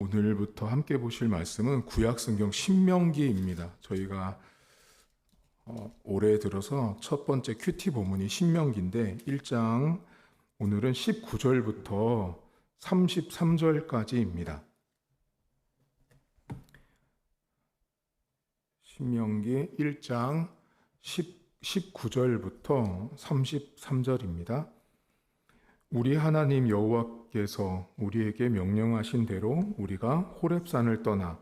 오늘부터 함께 보실 말씀은 구약성경 신명기입니다. 저희가 올해 들어서 첫 번째 큐티 본문이 신명기인데 1장 오늘은 19절부터 33절까지입니다. 신명기 1장 19절부터 33절입니다. 우리 하나님 여호와께서 우리에게 명령하신 대로 우리가 호렙산을 떠나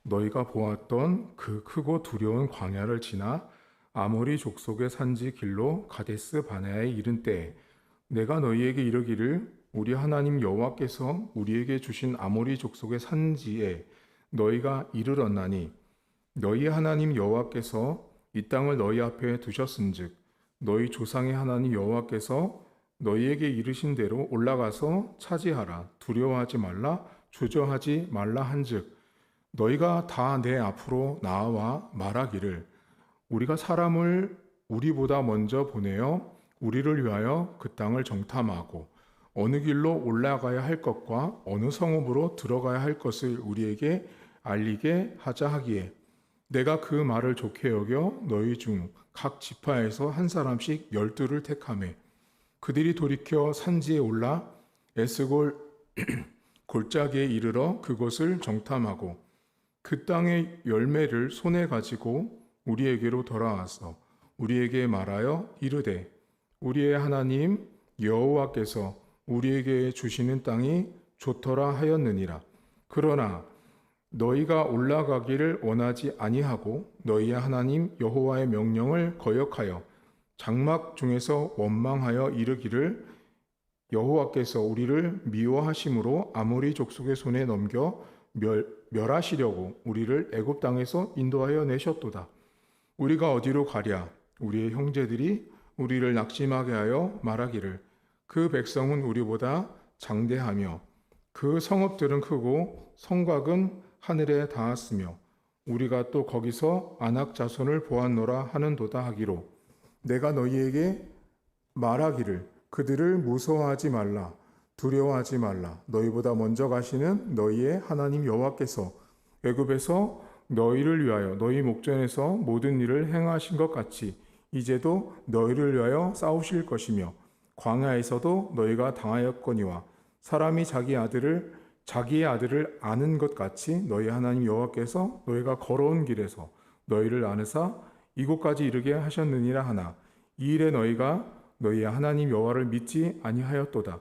너희가 보았던 그 크고 두려운 광야를 지나 아모리 족속의 산지 길로 가데스 바네아에 이른 때에 내가 너희에게 이르기를 우리 하나님 여호와께서 우리에게 주신 아모리 족속의 산지에 너희가 이르렀나니 너희 하나님 여호와께서 이 땅을 너희 앞에 두셨은즉 너희 조상의 하나님 여호와께서 너희에게 이르신 대로 올라가서 차지하라. 두려워하지 말라. 주저하지 말라 한즉 너희가 다 내 앞으로 나와 말하기를 우리가 사람을 우리보다 먼저 보내어 우리를 위하여 그 땅을 정탐하고 어느 길로 올라가야 할 것과 어느 성읍으로 들어가야 할 것을 우리에게 알리게 하자 하기에 내가 그 말을 좋게 여겨 너희 중 각 지파에서 한 사람씩 12를 택하매 그들이 돌이켜 산지에 올라 에스골 골짜기에 이르러 그곳을 정탐하고 그 땅의 열매를 손에 가지고 우리에게로 돌아와서 우리에게 말하여 이르되 우리의 하나님 여호와께서 우리에게 주시는 땅이 좋더라 하였느니라. 그러나 너희가 올라가기를 원하지 아니하고 너희의 하나님 여호와의 명령을 거역하여 장막 중에서 원망하여 이르기를 여호와께서 우리를 미워하심으로 아모리 족속의 손에 넘겨 멸하시려고 우리를 애굽 땅에서 인도하여 내셨도다. 우리가 어디로 가랴? 우리의 형제들이 우리를 낙심하게 하여 말하기를 그 백성은 우리보다 장대하며 그 성읍들은 크고 성곽은 하늘에 닿았으며 우리가 또 거기서 아낙 자손을 보았노라 하는도다 하기로 내가 너희에게 말하기를 그들을 무서워하지 말라 두려워하지 말라 너희보다 먼저 가시는 너희의 하나님 여호와께서 애굽에서 너희를 위하여 너희 목전에서 모든 일을 행하신 것 같이 이제도 너희를 위하여 싸우실 것이며 광야에서도 너희가 당하였거니와 사람이 자기의 아들을 아는 것 같이 너희 하나님 여호와께서 너희가 걸어온 길에서 너희를 아느사 이곳까지 이르게 하셨느니라 하나 이 일에 너희가 너희의 하나님 여호와를 믿지 아니하였도다.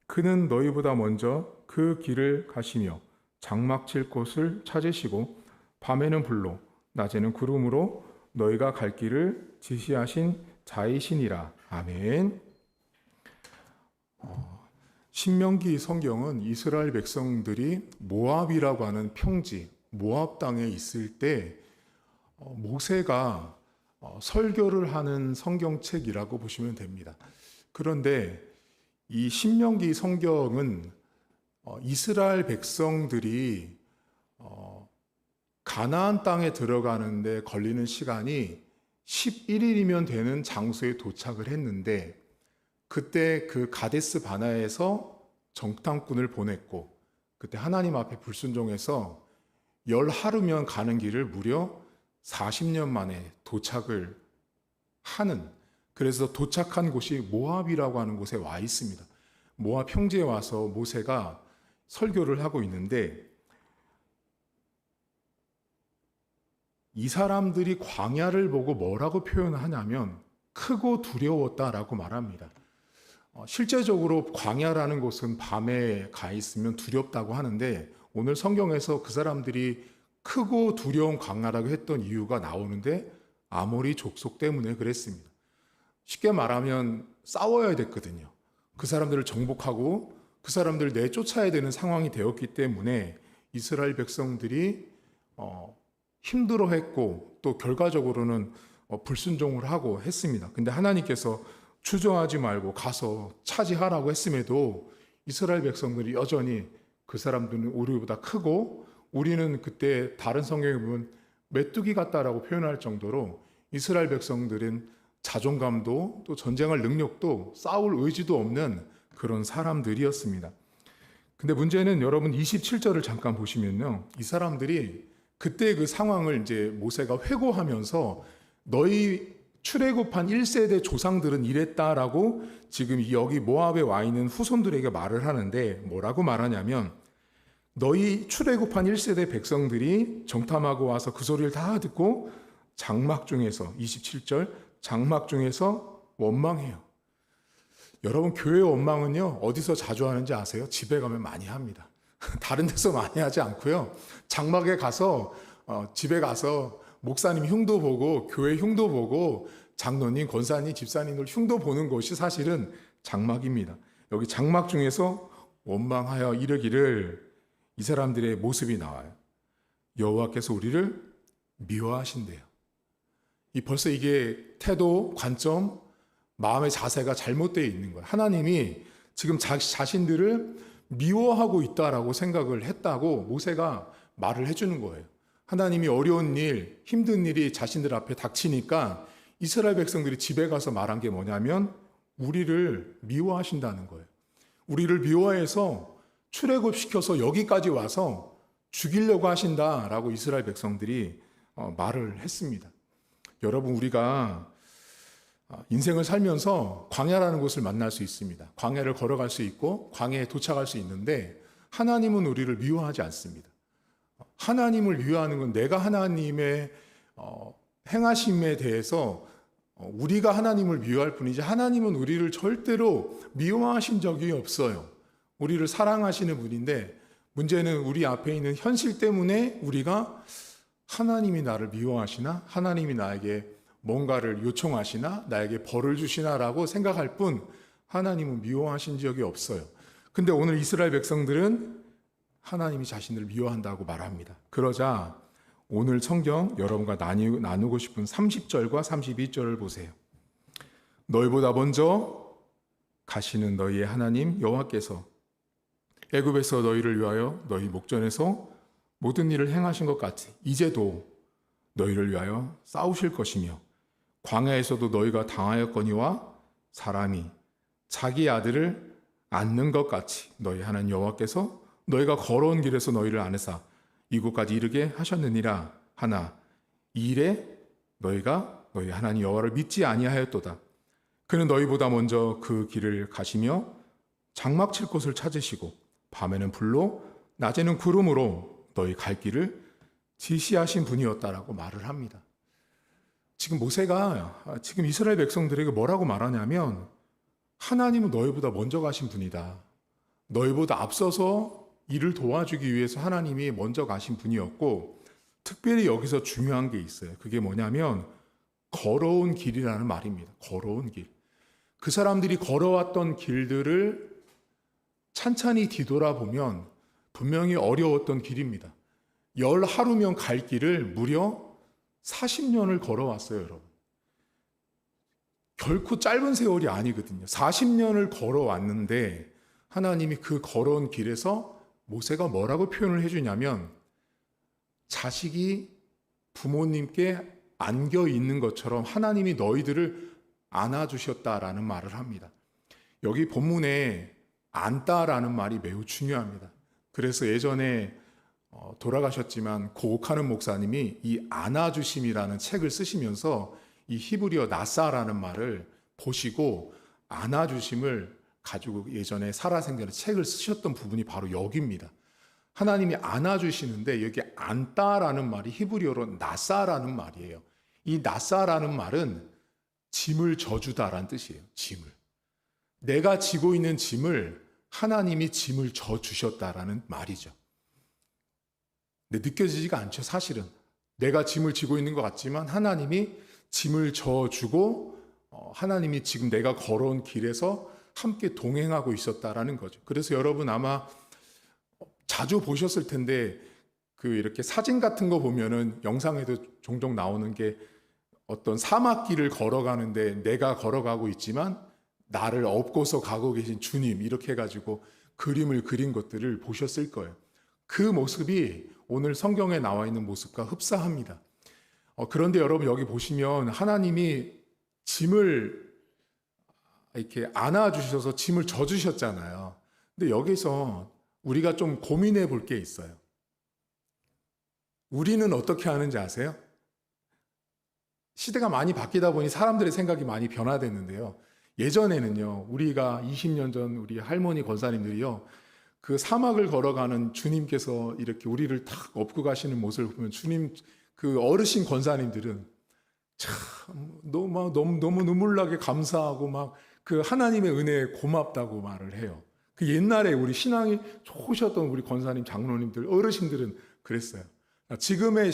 그는 너희보다 먼저 그 길을 가시며 장막 칠 곳을 찾으시고 밤에는 불로 낮에는 구름으로 너희가 갈 길을 지시하신 자이시니라. 아멘. 신명기 성경은 이스라엘 백성들이 모압이라고 하는 평지, 모압 땅에 있을 때 모세가 설교를 하는 성경책이라고 보시면 됩니다. 그런데 이 신명기 성경은 이스라엘 백성들이 가나안 땅에 들어가는데 걸리는 시간이 11일이면 되는 장소에 도착을 했는데 그때 그 가데스 바나에서 정탐꾼을 보냈고 그때 하나님 앞에 불순종해서 10하루면 가는 길을 무려 40년 만에 도착을 하는 그래서 도착한 곳이 모압이라고 하는 곳에 와 있습니다. 모압 평지에 와서 모세가 설교를 하고 있는데 이 사람들이 광야를 보고 뭐라고 표현하냐면 크고 두려웠다라고 말합니다. 실제적으로 광야라는 곳은 밤에 가 있으면 두렵다고 하는데 오늘 성경에서 그 사람들이 크고 두려운 광야라고 했던 이유가 나오는데 아모리 족속 때문에 그랬습니다. 쉽게 말하면 싸워야 됐거든요. 그 사람들을 정복하고 그 사람들을 내쫓아야 되는 상황이 되었기 때문에 이스라엘 백성들이 힘들어했고 또 결과적으로는 불순종을 하고 했습니다. 근데 하나님께서 주저하지 말고 가서 차지하라고 했음에도 이스라엘 백성들이 여전히 그 사람들은 우리보다 크고 우리는 그때 다른 성경에 보면 메뚜기 같다라고 표현할 정도로 이스라엘 백성들은 자존감도 또 전쟁할 능력도 싸울 의지도 없는 그런 사람들이었습니다. 근데 문제는 여러분 27절을 잠깐 보시면요. 이 사람들이 그때 그 상황을 이제 모세가 회고하면서 너희 출애굽한 1세대 조상들은 이랬다라고 지금 여기 모압에 와 있는 후손들에게 말을 하는데 뭐라고 말하냐면 너희 출애굽한 1세대 백성들이 정탐하고 와서 그 소리를 다 듣고 장막 중에서 27절 장막 중에서 원망해요. 여러분 교회 원망은요 어디서 자주 하는지 아세요? 집에 가면 많이 합니다. 다른 데서 많이 하지 않고요. 장막에 가서 집에 가서 목사님 흉도 보고 교회 흉도 보고 장로님, 권사님, 집사님들 흉도 보는 것이 사실은 장막입니다. 여기 장막 중에서 원망하여 이르기를 이 사람들의 모습이 나와요. 여호와께서 우리를 미워하신대요. 벌써 이게 태도, 관점, 마음의 자세가 잘못되어 있는 거예요. 하나님이 지금 자신들을 미워하고 있다라고 생각을 했다고 모세가 말을 해주는 거예요. 하나님이 어려운 일, 힘든 일이 자신들 앞에 닥치니까 이스라엘 백성들이 집에 가서 말한 게 뭐냐면 우리를 미워하신다는 거예요. 우리를 미워해서 출애굽시켜서 여기까지 와서 죽이려고 하신다라고 이스라엘 백성들이 말을 했습니다. 여러분 우리가 인생을 살면서 광야라는 곳을 만날 수 있습니다. 광야를 걸어갈 수 있고 광야에 도착할 수 있는데 하나님은 우리를 미워하지 않습니다. 하나님을 미워하는 건 내가 하나님의 행하심에 대해서 우리가 하나님을 미워할 뿐이지 하나님은 우리를 절대로 미워하신 적이 없어요. 우리를 사랑하시는 분인데 문제는 우리 앞에 있는 현실 때문에 우리가 하나님이 나를 미워하시나? 하나님이 나에게 뭔가를 요청하시나? 나에게 벌을 주시나라고 생각할 뿐 하나님은 미워하신 적이 없어요. 근데 오늘 이스라엘 백성들은 하나님이 자신을 미워한다고 말합니다. 그러자 오늘 성경 여러분과 나누고 싶은 30절과 32절을 보세요. 너희보다 먼저 가시는 너희의 하나님 여호와께서 애굽에서 너희를 위하여 너희 목전에서 모든 일을 행하신 것 같이 이제도 너희를 위하여 싸우실 것이며 광야에서도 너희가 당하였거니와 사람이 자기 아들을 안는 것 같이 너희 하나님 여호와께서 너희가 걸어온 길에서 너희를 안으사 이곳까지 이르게 하셨느니라 하나 이 일에 너희가 너희 하나님 여호와를 믿지 아니하였도다. 그는 너희보다 먼저 그 길을 가시며 장막 칠 곳을 찾으시고 밤에는 불로 낮에는 구름으로 너희 갈 길을 지시하신 분이었다라고 말을 합니다. 지금 모세가 지금 이스라엘 백성들에게 뭐라고 말하냐면 하나님은 너희보다 먼저 가신 분이다. 너희보다 앞서서 일을 도와주기 위해서 하나님이 먼저 가신 분이었고 특별히 여기서 중요한 게 있어요. 그게 뭐냐면 걸어온 길이라는 말입니다. 걸어온 길. 그 사람들이 걸어왔던 길들을 찬찬히 뒤돌아보면 분명히 어려웠던 길입니다. 10하루면 갈 길을 무려 40년을 걸어왔어요, 여러분. 결코 짧은 세월이 아니거든요. 40년을 걸어왔는데 하나님이 그 걸어온 길에서 모세가 뭐라고 표현을 해주냐면 자식이 부모님께 안겨 있는 것처럼 하나님이 너희들을 안아주셨다라는 말을 합니다. 여기 본문에 안다라는 말이 매우 중요합니다. 그래서 예전에 돌아가셨지만 고옥하는 목사님이 이 안아주심이라는 책을 쓰시면서 이 히브리어 나사라는 말을 보시고 안아주심을 가지고 예전에 살아생전에 책을 쓰셨던 부분이 바로 여기입니다. 하나님이 안아주시는데 여기 안다라는 말이 히브리어로 나사라는 말이에요. 이 나사라는 말은 짐을 져주다라는 뜻이에요. 짐을. 내가 지고 있는 짐을 하나님이 짐을 져주셨다라는 말이죠. 근데 느껴지지가 않죠, 사실은. 내가 짐을 지고 있는 것 같지만 하나님이 짐을 져주고 하나님이 지금 내가 걸어온 길에서 함께 동행하고 있었다라는 거죠. 그래서 여러분 아마 자주 보셨을 텐데 이렇게 사진 같은 거 보면은 영상에도 종종 나오는 게 어떤 사막길을 걸어가는데 내가 걸어가고 있지만 나를 업고서 가고 계신 주님 이렇게 해가지고 그림을 그린 것들을 보셨을 거예요. 그 모습이 오늘 성경에 나와 있는 모습과 흡사합니다. 그런데 여러분 여기 보시면 하나님이 짐을 이렇게 안아주셔서 짐을 져주셨잖아요. 근데 여기서 우리가 좀 고민해 볼 게 있어요. 우리는 어떻게 하는지 아세요? 시대가 많이 바뀌다 보니 사람들의 생각이 많이 변화됐는데요. 예전에는요, 우리가 20년 전 우리 할머니 권사님들이요, 그 사막을 걸어가는 주님께서 이렇게 우리를 탁 업고 가시는 모습을 보면 주님, 그 어르신 권사님들은 참 너무 눈물 나게 감사하고 막 그 하나님의 은혜에 고맙다고 말을 해요. 그 옛날에 우리 신앙이 좋으셨던 우리 권사님, 장로님들, 어르신들은 그랬어요. 지금의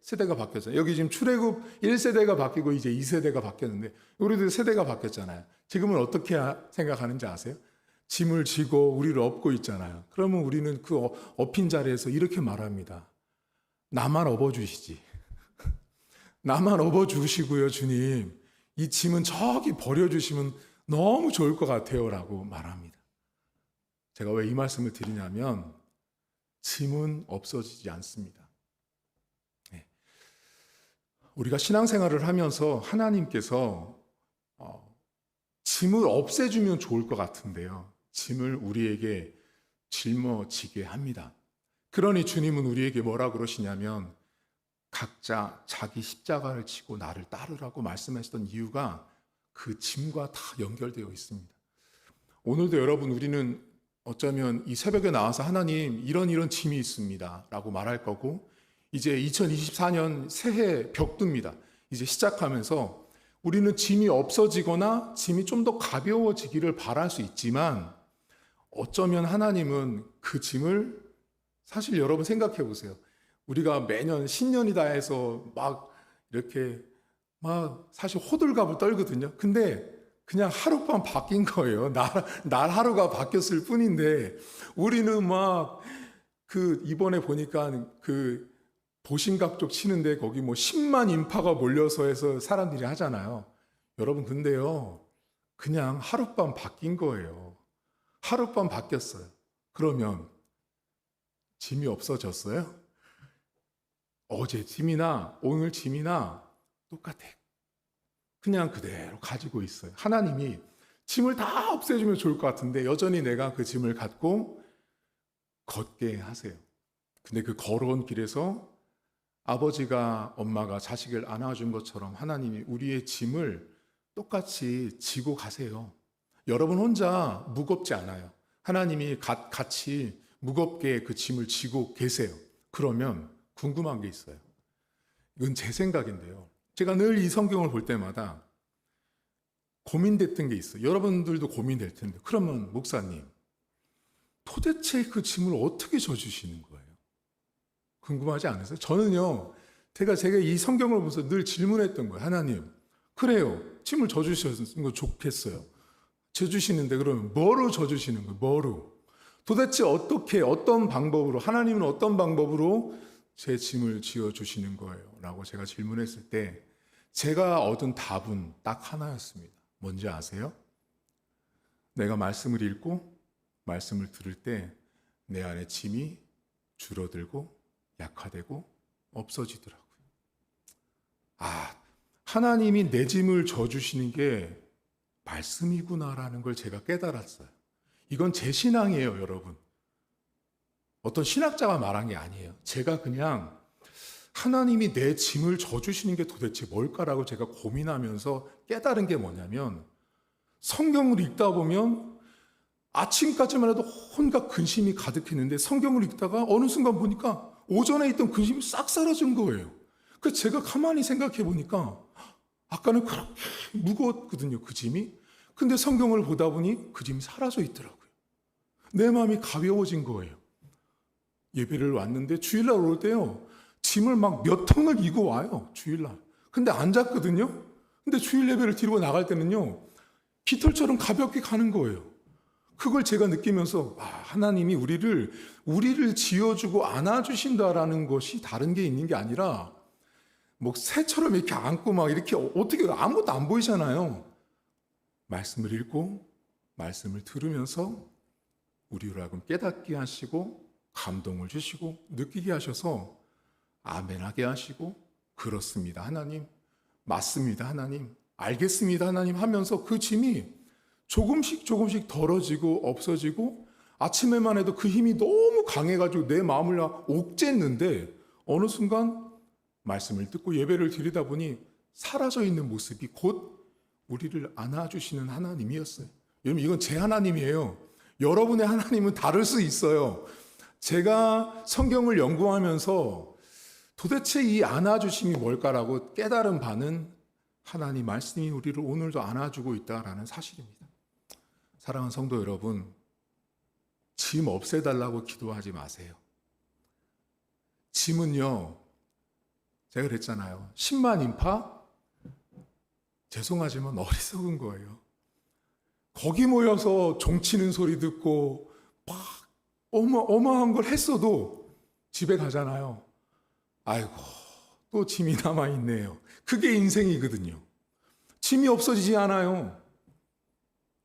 세대가 바뀌었잖아요. 여기 지금 출애굽 1세대가 바뀌고 이제 2세대가 바뀌었는데 우리도 세대가 바뀌었잖아요. 지금은 어떻게 생각하는지 아세요? 짐을 지고 우리를 업고 있잖아요. 그러면 우리는 그 업힌 자리에서 이렇게 말합니다. 나만 업어주시지. 나만 업어주시고요, 주님. 이 짐은 저기 버려주시면 너무 좋을 것 같아요 라고 말합니다. 제가 왜 이 말씀을 드리냐면 짐은 없어지지 않습니다. 우리가 신앙생활을 하면서 하나님께서 짐을 없애주면 좋을 것 같은데요. 짐을 우리에게 짊어지게 합니다. 그러니 주님은 우리에게 뭐라 그러시냐면 각자 자기 십자가를 지고 나를 따르라고 말씀하셨던 이유가 그 짐과 다 연결되어 있습니다. 오늘도 여러분 우리는 어쩌면 이 새벽에 나와서 하나님 이런 짐이 있습니다 라고 말할 거고 이제 2024년 새해 벽두입니다. 이제 시작하면서 우리는 짐이 없어지거나 짐이 좀 더 가벼워지기를 바랄 수 있지만 어쩌면 하나님은 그 짐을 사실 여러분 생각해 보세요. 우리가 매년 신년이다 해서 막 이렇게 막 사실 호들갑을 떨거든요. 근데 그냥 하룻밤 바뀐 거예요. 날 하루가 바뀌었을 뿐인데 우리는 막 그 이번에 보니까 그 도심각 쪽 치는데 거기 뭐 10만 인파가 몰려서 해서 사람들이 하잖아요. 여러분 근데요. 그냥 하룻밤 바뀐 거예요. 하룻밤 바뀌었어요. 그러면 짐이 없어졌어요? 어제 짐이나 오늘 짐이나 똑같아. 그냥 그대로 가지고 있어요. 하나님이 짐을 다 없애주면 좋을 것 같은데 여전히 내가 그 짐을 갖고 걷게 하세요. 근데 그 걸어온 길에서 아버지가 엄마가 자식을 안아준 것처럼 하나님이 우리의 짐을 똑같이 지고 가세요. 여러분 혼자 무겁지 않아요. 하나님이 같이 무겁게 그 짐을 지고 계세요. 그러면 궁금한 게 있어요. 이건 제 생각인데요. 제가 늘 이 성경을 볼 때마다 고민됐던 게 있어요. 여러분들도 고민될 텐데. 그러면 목사님, 도대체 그 짐을 어떻게 져주시는 거예요? 궁금하지 않으세요? 저는요, 제가 이 성경을 보면서 늘 질문했던 거예요. 하나님, 그래요. 짐을 져주셨으면 거 좋겠어요. 져주시는데 그러면 뭐로 져주시는 거예요? 뭐로? 도대체 어떤 방법으로, 하나님은 어떤 방법으로 제 짐을 지어주시는 거예요? 라고 제가 질문했을 때 제가 얻은 답은 딱 하나였습니다. 뭔지 아세요? 내가 말씀을 읽고 말씀을 들을 때 내 안에 짐이 줄어들고 약화되고 없어지더라고요. 하나님이 내 짐을 져주시는 게 말씀이구나라는 걸 제가 깨달았어요. 이건 제 신앙이에요, 여러분. 어떤 신학자가 말한 게 아니에요. 제가 그냥 하나님이 내 짐을 져주시는 게 도대체 뭘까라고 제가 고민하면서 깨달은 게 뭐냐면 성경을 읽다 보면 아침까지만 해도 온갖 근심이 가득했는데 성경을 읽다가 어느 순간 보니까 오전에 있던 근심이 싹 사라진 거예요. 그래서 제가 가만히 생각해 보니까 아까는 그렇게 무거웠거든요, 그 짐이. 근데 성경을 보다 보니 그 짐이 사라져 있더라고요. 내 마음이 가벼워진 거예요. 예배를 왔는데 주일날 올 때요, 짐을 막 몇 ton을 이고 와요, 주일날. 근데 안 잤거든요. 근데 주일 예배를 드리고 나갈 때는요, 깃털처럼 가볍게 가는 거예요. 그걸 제가 느끼면서 하나님이 우리를 지어주고 안아주신다라는 것이 다른 게 있는 게 아니라 뭐 새처럼 이렇게 안고 막 이렇게 어떻게 아무것도 안 보이잖아요. 말씀을 읽고 말씀을 들으면서 우리를 하여금 깨닫게 하시고 감동을 주시고 느끼게 하셔서 아멘하게 하시고 그렇습니다 하나님, 맞습니다 하나님, 알겠습니다 하나님 하면서 그 짐이 조금씩 덜어지고 없어지고 아침에만 해도 그 힘이 너무 강해가지고 내 마음을 옥죄했는데 어느 순간 말씀을 듣고 예배를 드리다 보니 사라져 있는 모습이 곧 우리를 안아주시는 하나님이었어요. 여러분, 이건 제 하나님이에요. 여러분의 하나님은 다를 수 있어요. 제가 성경을 연구하면서 도대체 이 안아주심이 뭘까라고 깨달은 바는 하나님 말씀이 우리를 오늘도 안아주고 있다라는 사실입니다. 사랑하는 성도 여러분, 짐 없애달라고 기도하지 마세요. 짐은요, 제가 그랬잖아요. 10만 인파? 죄송하지만 어리석은 거예요. 거기 모여서 종치는 소리 듣고 막 어마어마한 걸 했어도 집에 가잖아요. 아이고, 또 짐이 남아있네요. 그게 인생이거든요. 짐이 없어지지 않아요.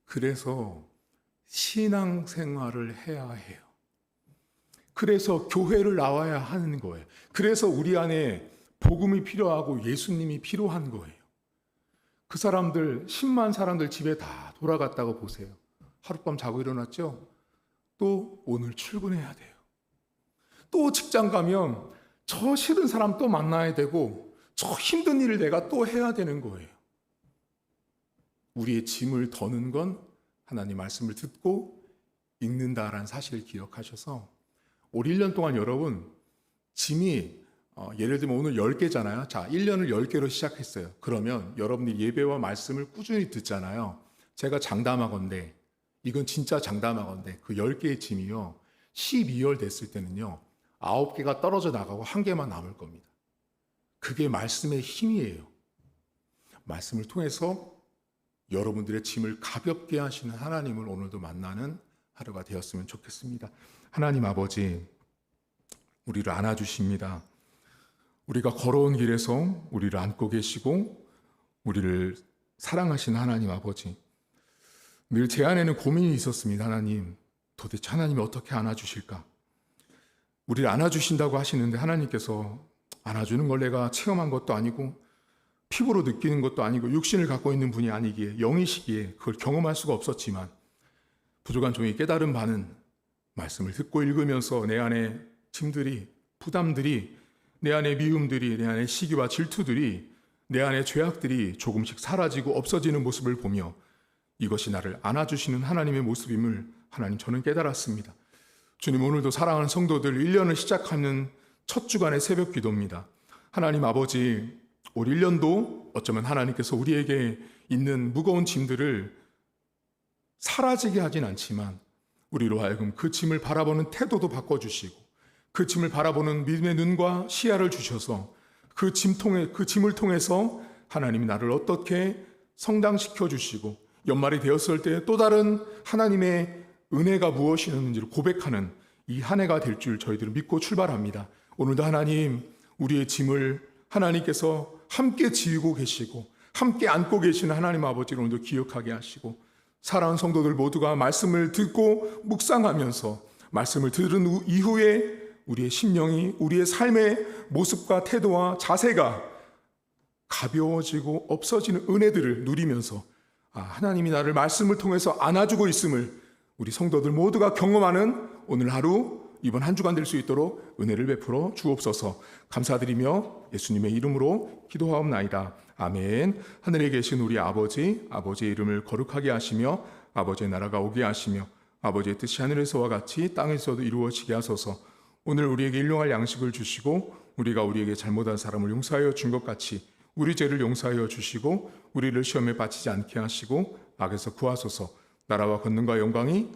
그래서 신앙생활을 해야 해요. 그래서 교회를 나와야 하는 거예요. 그래서 우리 안에 복음이 필요하고 예수님이 필요한 거예요. 그 사람들, 10만 사람들 집에 다 돌아갔다고 보세요. 하룻밤 자고 일어났죠? 또 오늘 출근해야 돼요. 또 직장 가면 저 싫은 사람 또 만나야 되고 저 힘든 일을 내가 또 해야 되는 거예요. 우리의 짐을 더는 건 하나님 말씀을 듣고 읽는다라는 사실을 기억하셔서 올 1년 동안 여러분 짐이 예를 들면 오늘 10개잖아요. 자, 1년을 10개로 시작했어요. 그러면 여러분이 예배와 말씀을 꾸준히 듣잖아요. 제가 장담하건대, 이건 진짜 장담하건대 그 10개의 짐이요. 12월 됐을 때는요. 9개가 떨어져 나가고 1개만 남을 겁니다. 그게 말씀의 힘이에요. 말씀을 통해서 여러분들의 짐을 가볍게 하시는 하나님을 오늘도 만나는 하루가 되었으면 좋겠습니다. 하나님 아버지, 우리를 안아주십니다. 우리가 걸어온 길에서 우리를 안고 계시고 우리를 사랑하시는 하나님 아버지, 늘 제 안에는 고민이 있었습니다. 하나님, 도대체 하나님이 어떻게 안아주실까? 우리를 안아주신다고 하시는데 하나님께서 안아주는 걸 내가 체험한 것도 아니고 피부로 느끼는 것도 아니고 육신을 갖고 있는 분이 아니기에, 영이시기에 그걸 경험할 수가 없었지만 부족한 종이 깨달은 바는 말씀을 듣고 읽으면서 내 안에 짐들이, 부담들이, 내 안에 미움들이, 내 안에 시기와 질투들이, 내 안에 죄악들이 조금씩 사라지고 없어지는 모습을 보며 이것이 나를 안아주시는 하나님의 모습임을 하나님 저는 깨달았습니다. 주님, 오늘도 사랑하는 성도들 1년을 시작하는 첫 주간의 새벽 기도입니다. 하나님 아버지, 올 1년도 어쩌면 하나님께서 우리에게 있는 무거운 짐들을 사라지게 하진 않지만 우리로 하여금 그 짐을 바라보는 태도도 바꿔주시고 그 짐을 바라보는 믿음의 눈과 시야를 주셔서 그 짐을 통해서 하나님이 나를 어떻게 성장시켜 주시고 연말이 되었을 때 또 다른 하나님의 은혜가 무엇이었는지를 고백하는 이 한 해가 될 줄 저희들은 믿고 출발합니다. 오늘도 하나님, 우리의 짐을 하나님께서 함께 지우고 계시고 함께 안고 계시는 하나님 아버지를 오늘도 기억하게 하시고 사랑하는 성도들 모두가 말씀을 듣고 묵상하면서 말씀을 들은 이후에 우리의 심령이, 우리의 삶의 모습과 태도와 자세가 가벼워지고 없어지는 은혜들을 누리면서 하나님이 나를 말씀을 통해서 안아주고 있음을 우리 성도들 모두가 경험하는 오늘 하루, 이번 한 주간 될 수 있도록 은혜를 베풀어 주옵소서. 감사드리며 예수님의 이름으로 기도하옵나이다. 아멘. 하늘에 계신 우리 아버지, 아버지의 이름을 거룩하게 하시며 아버지의 나라가 오게 하시며 아버지의 뜻이 하늘에서와 같이 땅에서도 이루어지게 하소서. 오늘 우리에게 일용할 양식을 주시고 우리가 우리에게 잘못한 사람을 용서하여 준 것 같이 우리 죄를 용서하여 주시고 우리를 시험에 빠지지 않게 하시고 악에서 구하소서. 나라와 권능과 영광이